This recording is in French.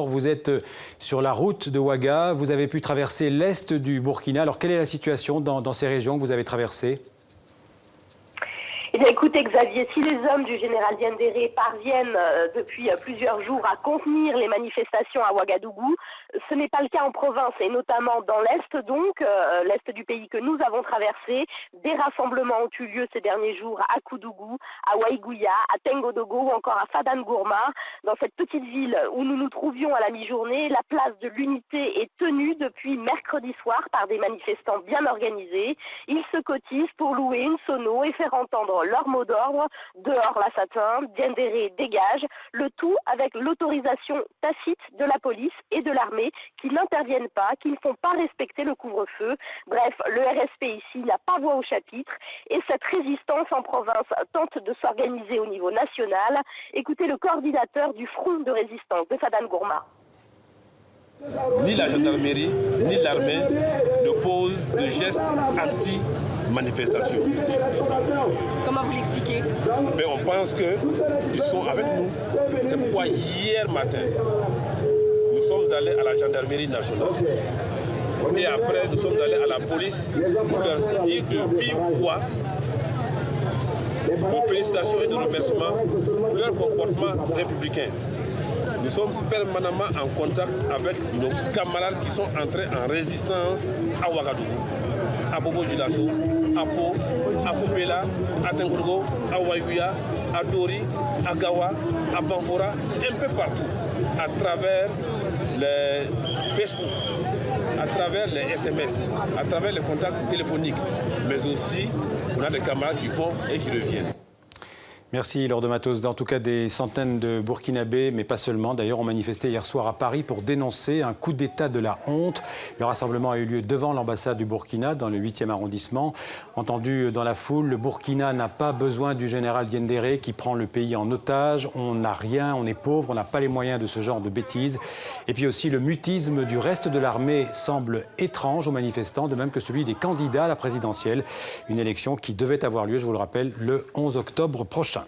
Vous êtes sur la route de Ouaga, vous avez pu traverser l'est du Burkina. Alors, quelle est la situation dans ces régions que vous avez traversées ? Eh bien, écoutez, Xavier, si les hommes du général Diendéré parviennent depuis plusieurs jours à contenir les manifestations à Ouagadougou, ce n'est pas le cas en province, et notamment dans l'Est, donc, l'Est du pays que nous avons traversé. Des rassemblements ont eu lieu ces derniers jours à Koudougou, à Waïgouya, à Tengodogo ou encore à Fadan-Gourma. Dans cette petite ville où nous nous trouvions à la mi-journée, la place de l'Unité est tenue depuis mercredi soir par des manifestants bien organisés. Ils se cotisent pour louer une sono et faire entendre leur mot d'ordre, dehors la satin, Diendéré dégage, le tout avec l'autorisation tacite de la police et de l'armée qui n'interviennent pas, qui ne font pas respecter le couvre-feu. Bref, le RSP ici n'a pas voix au chapitre et cette résistance en province tente de s'organiser au niveau national. Écoutez le coordinateur du front de résistance de Fadan-Gourma. Ni la gendarmerie, ni l'armée ne posent de gestes anti-manifestation. Comment vous l'expliquez? Mais on pense qu'ils sont avec nous. C'est pourquoi hier matin, nous sommes allés à la gendarmerie nationale. Et après, nous sommes allés à la police pour leur dire de vive voix nos félicitations et nos remerciements pour leur comportement républicain. Nous sommes permanemment en contact avec nos camarades qui sont entrés en résistance à Ouagadougou, à Bobo-Dioulasso, à Po, à Kopela, à Tengodogo, à Waïgouya, à Dori, à Gawa, à Banfora, un peu partout, à travers les Facebook, à travers les SMS, à travers les contacts téléphoniques, mais aussi on a des camarades qui vont et qui reviennent. Merci Laure de Matos. En tout cas, des centaines de Burkinabés, mais pas seulement, d'ailleurs, ont manifesté hier soir à Paris pour dénoncer un coup d'État de la honte. Le rassemblement a eu lieu devant l'ambassade du Burkina, dans le 8e arrondissement. Entendu dans la foule, le Burkina n'a pas besoin du général Diendéré qui prend le pays en otage. On n'a rien, on est pauvre, on n'a pas les moyens de ce genre de bêtises. Et puis aussi, le mutisme du reste de l'armée semble étrange aux manifestants, de même que celui des candidats à la présidentielle. Une élection qui devait avoir lieu, je vous le rappelle, le 11 octobre prochain.